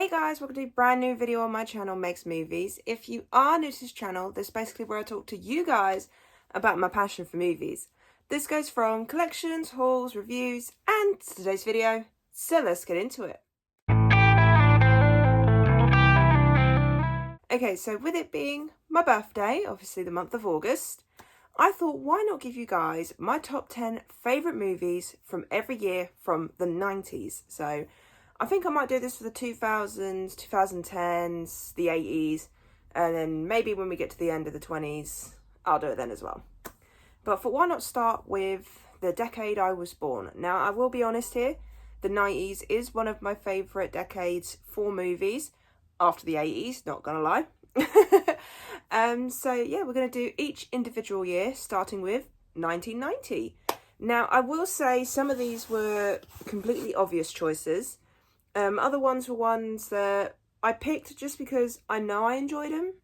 Hey guys, welcome to a brand new video on my channel, Meg's Movies. If you are new to this channel, this is basically where I talk to you guys about my passion for movies. This goes from collections, hauls, reviews, and today's video, so let's get into it. Okay, so with it being my birthday, obviously the month of August, I thought why not give you guys my top 10 favourite movies from every year from the 90s. So I think I might do this for the 2000s, 2010s, the 80s, and then maybe when we get to the end of the 20s, I'll do it then as well. But why not start with the decade I was born? Now, I will be honest here, the 90s is one of my favourite decades for movies, after the 80s, not gonna lie. So yeah, we're going to do each individual year, starting with 1990. Now, I will say some of these were completely obvious choices. Other ones were ones that I picked just because I know I enjoyed them.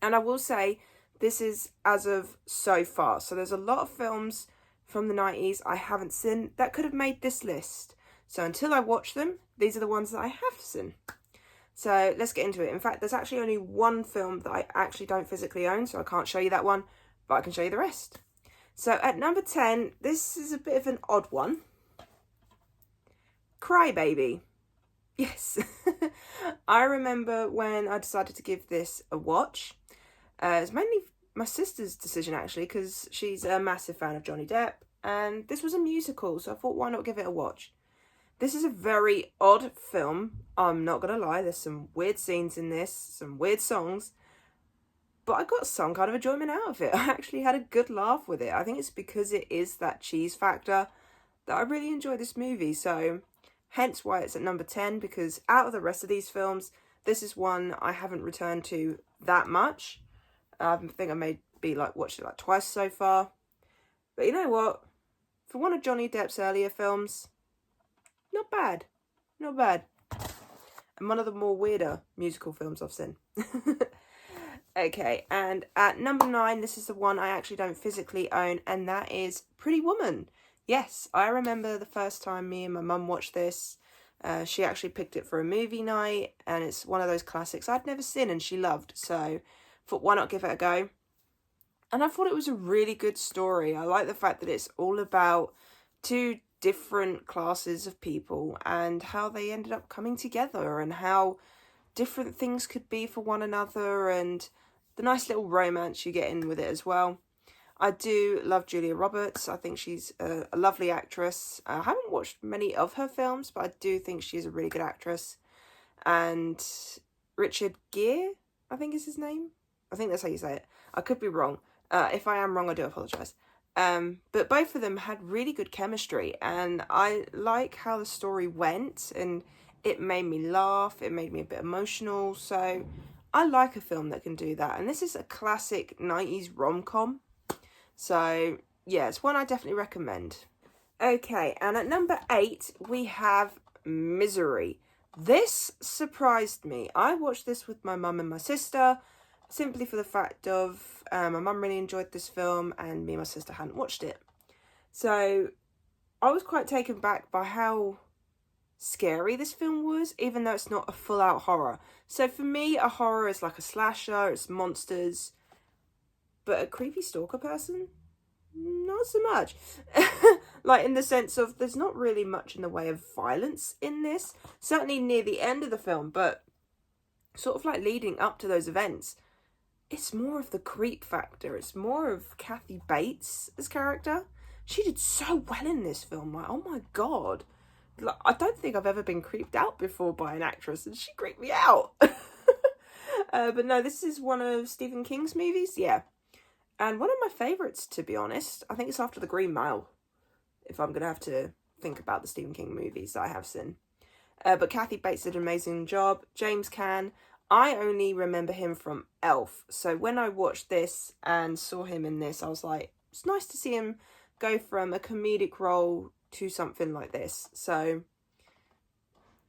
And I will say this is as of so far. So there's a lot of films from the 90s I haven't seen that could have made this list. So until I watch them, these are the ones that I have seen. So let's get into it. In fact, there's actually only one film that I actually don't physically own, so I can't show you that one, but I can show you the rest. So at number 10, this is a bit of an odd one. Crybaby. Yes. I remember when I decided to give this a watch. It was mainly my sister's decision, actually, because she's a massive fan of Johnny Depp, and this was a musical, so I thought, why not give it a watch? This is a very odd film, I'm not going to lie. There's some weird scenes in this, some weird songs, but I got some kind of enjoyment out of it. I actually had a good laugh with it. I think it's because it is that cheese factor that I really enjoy this movie, so hence why it's at number 10, because out of the rest of these films, this is one I haven't returned to that much. I think I maybe watched it twice so far. But you know what? For one of Johnny Depp's earlier films, not bad. Not bad. And one of the more weirder musical films I've seen. Okay, and at number 9, this is the one I actually don't physically own, and that is Pretty Woman. Yes, I remember the first time me and my mum watched this. She actually picked it for a movie night, and it's one of those classics I'd never seen and she loved, so thought why not give it a go. And I thought it was a really good story. I like the fact that it's all about two different classes of people and how they ended up coming together and how different things could be for one another and the nice little romance you get in with it as well. I do love Julia Roberts. I think she's a lovely actress. I haven't watched many of her films, but I do think she's a really good actress. And Richard Gere, I think is his name. I think that's how you say it. I could be wrong. If I am wrong, I do apologise. But both of them had really good chemistry, and I like how the story went, and it made me laugh, it made me a bit emotional, so I like a film that can do that. And this is a classic 90s rom-com, so yeah, it's one I definitely recommend. Okay, and at number 8, we have Misery. This surprised me. I watched this with my mum and my sister, simply for the fact of my mum really enjoyed this film and me and my sister hadn't watched it. So I was quite taken back by how scary this film was, even though it's not a full-out horror. So for me, a horror is like a slasher, it's monsters, but a creepy stalker person? Not so much. Like in the sense of there's not really much in the way of violence in this, certainly near the end of the film, but sort of like leading up to those events, it's more of the creep factor. It's more of Kathy Bates' character. She did so well in this film. Like, oh my god. Like, I don't think I've ever been creeped out before by an actress, and she creeped me out. But no, this is one of Stephen King's movies, yeah. And one of my favourites, to be honest. I think it's after The Green Mile, if I'm going to have to think about the Stephen King movies that I have seen. But Kathy Bates did an amazing job. James Caan, I only remember him from Elf. So when I watched this and saw him in this, I was like, it's nice to see him go from a comedic role to something like this. So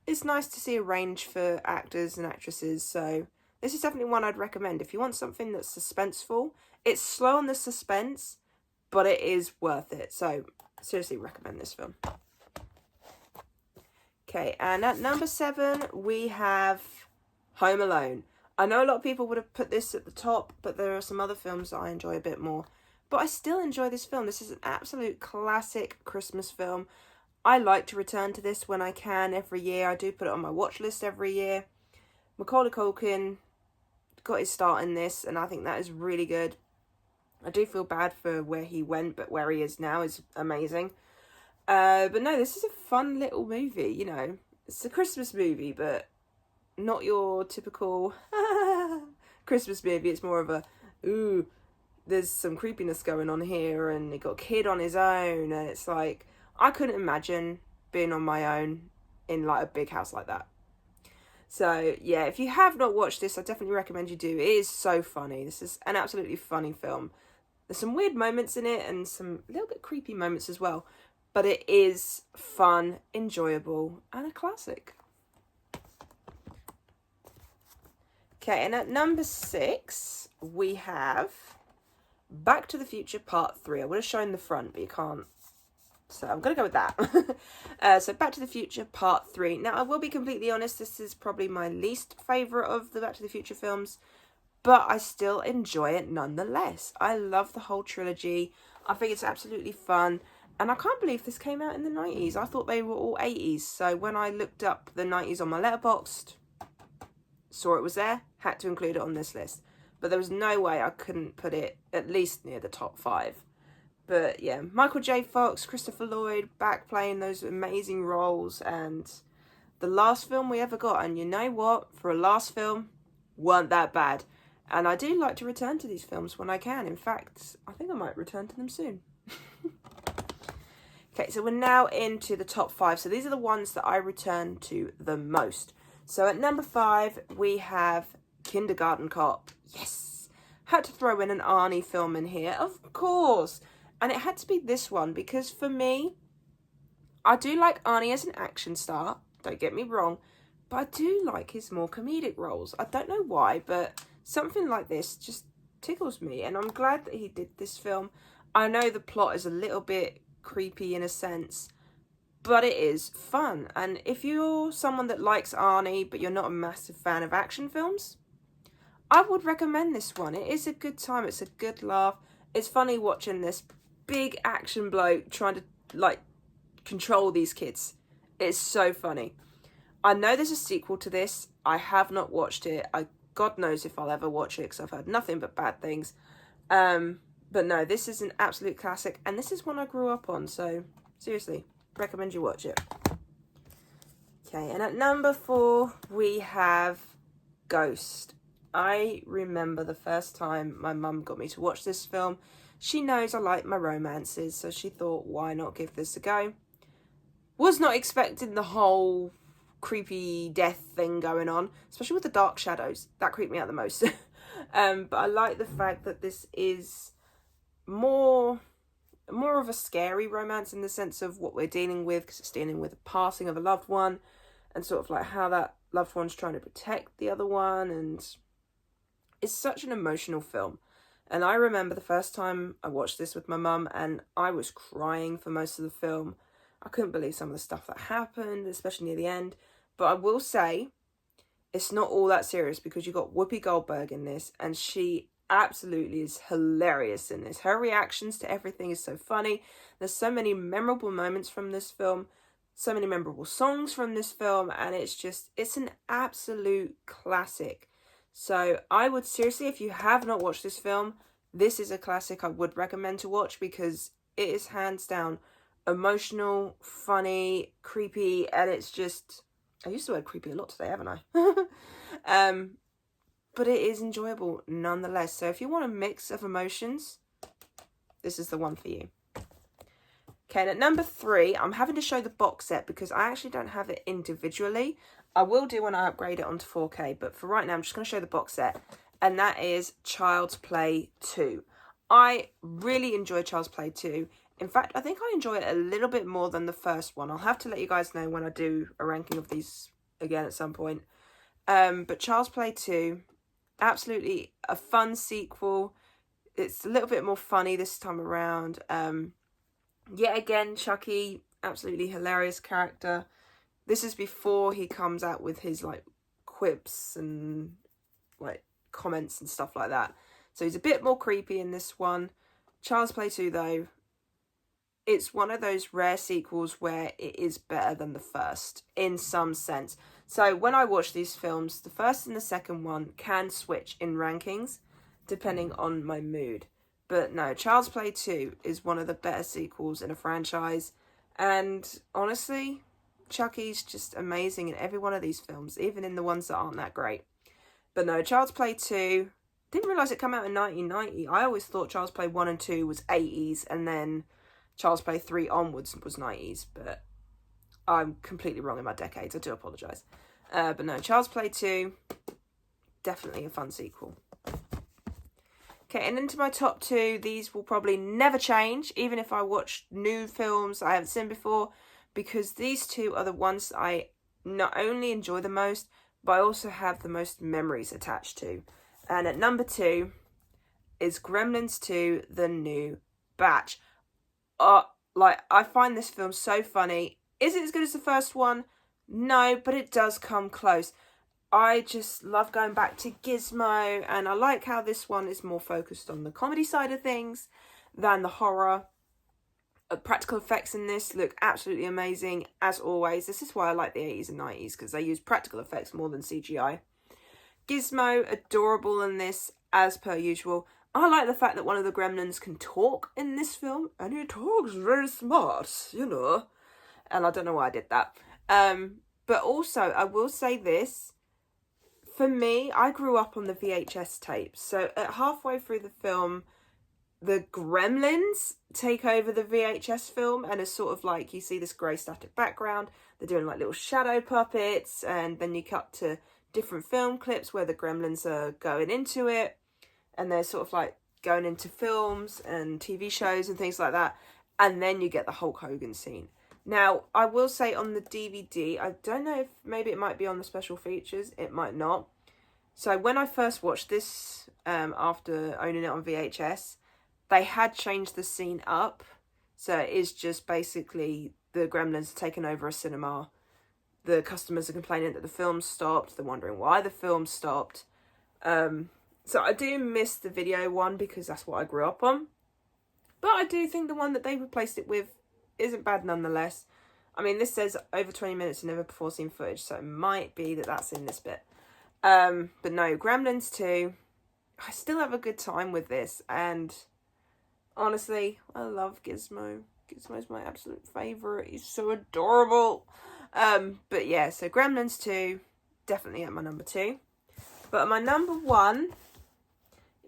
it's nice to see a range for actors and actresses. So this is definitely one I'd recommend. If you want something that's suspenseful, it's slow on the suspense, but it is worth it. So seriously recommend this film. Okay, and at number 7, we have Home Alone. I know a lot of people would have put this at the top, but there are some other films that I enjoy a bit more. But I still enjoy this film. This is an absolute classic Christmas film. I like to return to this when I can every year. I do put it on my watch list every year. Macaulay Culkin got his start in this, and I think that is really good. I do feel bad for where he went, but where he is now is amazing. But no, this is a fun little movie, you know. It's a Christmas movie, but not your typical Christmas movie. It's more of a, ooh, there's some creepiness going on here, and he got a kid on his own, and it's like, I couldn't imagine being on my own in like a big house like that. So yeah, if you have not watched this, I definitely recommend you do. It is so funny. This is an absolutely funny film. There's some weird moments in it and some little bit creepy moments as well. But it is fun, enjoyable, and a classic. Okay, and at number 6, we have Back to the Future Part 3. I would have shown the front, but you can't. So I'm going to go with that. So Back to the Future Part 3. Now, I will be completely honest, this is probably my least favourite of the Back to the Future films. But I still enjoy it nonetheless. I love the whole trilogy. I think it's absolutely fun. And I can't believe this came out in the 90s. I thought they were all 80s. So when I looked up the 90s on my Letterboxd, saw it was there, had to include it on this list. But there was no way I couldn't put it at least near the top 5. But yeah, Michael J. Fox, Christopher Lloyd, back playing those amazing roles. And the last film we ever got. And you know what? For a last film, weren't that bad. And I do like to return to these films when I can. In fact, I think I might return to them soon. Okay, so we're now into the top 5. So these are the ones that I return to the most. So at number 5, we have Kindergarten Cop. Yes! Had to throw in an Arnie film in here, of course. And it had to be this one because for me, I do like Arnie as an action star. Don't get me wrong. But I do like his more comedic roles. I don't know why, but something like this just tickles me. And I'm glad that he did this film. I know the plot is a little bit creepy in a sense, but it is fun. And if you're someone that likes Arnie but you're not a massive fan of action films, I would recommend this one. It is a good time. It's a good laugh. It's funny watching this big action bloke trying to like control these kids. It's so funny. I know there's a sequel to this. I have not watched it. God knows if I'll ever watch it because I've heard nothing but bad things. But no, this is an absolute classic, and this is one I grew up on, so seriously, recommend you watch it. Okay, and at number 4, we have Ghost. I remember the first time my mum got me to watch this film. She knows I like my romances, so she thought, why not give this a go? Was not expecting the whole creepy death thing going on, especially with the dark shadows. That creeped me out the most. But I like the fact that this is more of a scary romance in the sense of what we're dealing with, because it's dealing with the passing of a loved one and sort of like how that loved one's trying to protect the other one. And it's such an emotional film. And I remember the first time I watched this with my mum and I was crying for most of the film. I couldn't believe some of the stuff that happened, especially near the end. But I will say, it's not all that serious because you got Whoopi Goldberg in this, and she absolutely is hilarious in this. Her reactions to everything is so funny. There's so many memorable moments from this film, so many memorable songs from this film, and it's an absolute classic. So I would seriously, if you have not watched this film, this is a classic I would recommend to watch because it is hands down emotional, funny, creepy, and it's just, I used the word creepy a lot today, haven't I? But it is enjoyable nonetheless. So if you want a mix of emotions, this is the one for you. Okay, and at number 3, I'm having to show the box set because I actually don't have it individually. I will do when I upgrade it onto 4K, but for right now, I'm just going to show the box set. And that is Child's Play 2. I really enjoy Child's Play 2. In fact, I think I enjoy it a little bit more than the first one. I'll have to let you guys know when I do a ranking of these again at some point. But Child's Play 2, absolutely a fun sequel. It's a little bit more funny this time around. Yet again, Chucky, absolutely hilarious character. This is before he comes out with his, like, quips and, like, comments and stuff like that. So he's a bit more creepy in this one. Child's Play 2, though, it's one of those rare sequels where it is better than the first, in some sense. So when I watch these films, the first and the second one can switch in rankings, depending on my mood. But no, Child's Play 2 is one of the better sequels in a franchise. And honestly, Chucky's just amazing in every one of these films, even in the ones that aren't that great. But no, Child's Play 2, didn't realise it came out in 1990. I always thought Child's Play 1 and 2 was 80s, and then Child's Play 3 onwards was 90s, but I'm completely wrong in my decades. I do apologise. But no, Child's Play 2, definitely a fun sequel. Okay, and into my top 2, these will probably never change, even if I watch new films I haven't seen before, because these two are the ones that I not only enjoy the most, but I also have the most memories attached to. And at number 2 is Gremlins 2, The New Batch. Like, I find this film so funny. Is it as good as the first one? No, but it does come close. I just love going back to Gizmo, and I like how this one is more focused on the comedy side of things than the horror. Practical effects in this look absolutely amazing, as always. This is why I like the 80s and 90s, because they use practical effects more than CGI. Gizmo, adorable in this, as per usual. I like the fact that one of the Gremlins can talk in this film, and he talks very smart, you know. And I don't know why I did that. But also, I will say this. For me, I grew up on the VHS tapes. So at halfway through the film, the Gremlins take over the VHS film, and it's sort of like you see this grey static background. They're doing like little shadow puppets, and then you cut to different film clips where the Gremlins are going into it, and they're sort of like going into films and TV shows and things like that. And then you get the Hulk Hogan scene. Now, I will say on the DVD, I don't know if maybe it might be on the special features, it might not. So when I first watched this, after owning it on VHS, they had changed the scene up. So it is just basically the Gremlins taking over a cinema. The customers are complaining that the film stopped. They're wondering why the film stopped. So I do miss the video one because that's what I grew up on. But I do think the one that they replaced it with isn't bad nonetheless. I mean, this says over 20 minutes of never before seen footage, so it might be that that's in this bit. But no, Gremlins 2, I still have a good time with this, and honestly, I love Gizmo. Gizmo's my absolute favourite. He's so adorable. But yeah, so Gremlins 2, definitely at my number 2. But at my number 1,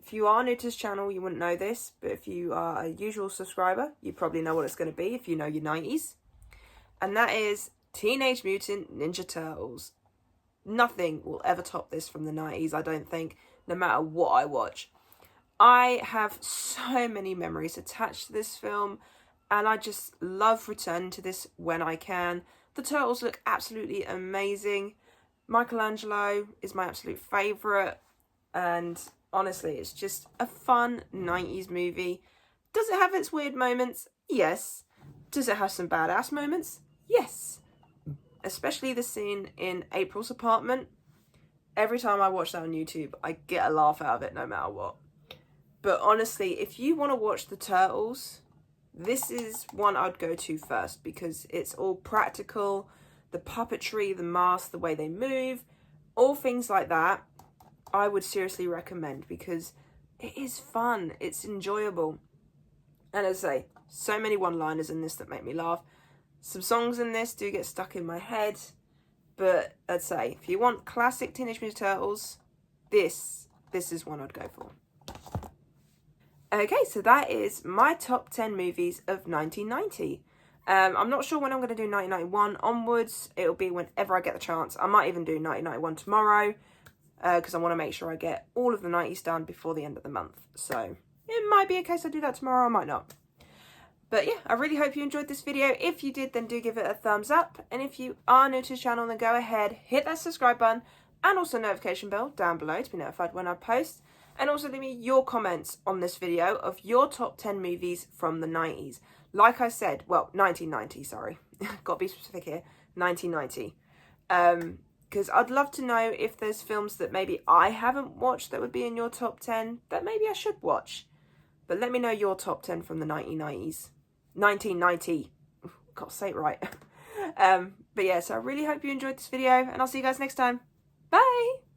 if you are new to this channel, you wouldn't know this, but if you are a usual subscriber, you probably know what it's going to be if you know your 90s. And that is Teenage Mutant Ninja Turtles. Nothing will ever top this from the 90s, I don't think, no matter what I watch. I have so many memories attached to this film, and I just love returning to this when I can. The Turtles look absolutely amazing. Michelangelo is my absolute favourite, and honestly, it's just a fun 90s movie. Does it have its weird moments? Yes. Does it have some badass moments? Yes. Especially the scene in April's apartment. Every time I watch that on YouTube, I get a laugh out of it no matter what. But honestly, if you want to watch the Turtles, this is one I'd go to first, because it's all practical. The puppetry, the masks, the way they move, all things like that, I would seriously recommend, because it is fun. It's enjoyable. And as I say, so many one-liners in this that make me laugh. Some songs in this do get stuck in my head. But I'd say, if you want classic Teenage Mutant Turtles, this is one I'd go for. Okay, so that is my top 10 movies of 1990. I'm not sure when I'm going to do 1991 onwards. It'll be whenever I get the chance. I might even do 1991 tomorrow, because I want to make sure I get all of the 90s done before the end of the month. So it might be a case I do that tomorrow, I might not. But yeah, I really hope you enjoyed this video. If you did, then do give it a thumbs up. And if you are new to the channel, then go ahead, hit that subscribe button and also notification bell down below to be notified when I post. And also leave me your comments on this video of your top 10 movies from the 90s. Like I said, well, 1990, sorry. Got to be specific here. 1990. Because I'd love to know if there's films that maybe I haven't watched that would be in your top 10 that maybe I should watch. But let me know your top 10 from the 1990s. 1990. Gotta say it right. But yeah, so I really hope you enjoyed this video, and I'll see you guys next time. Bye!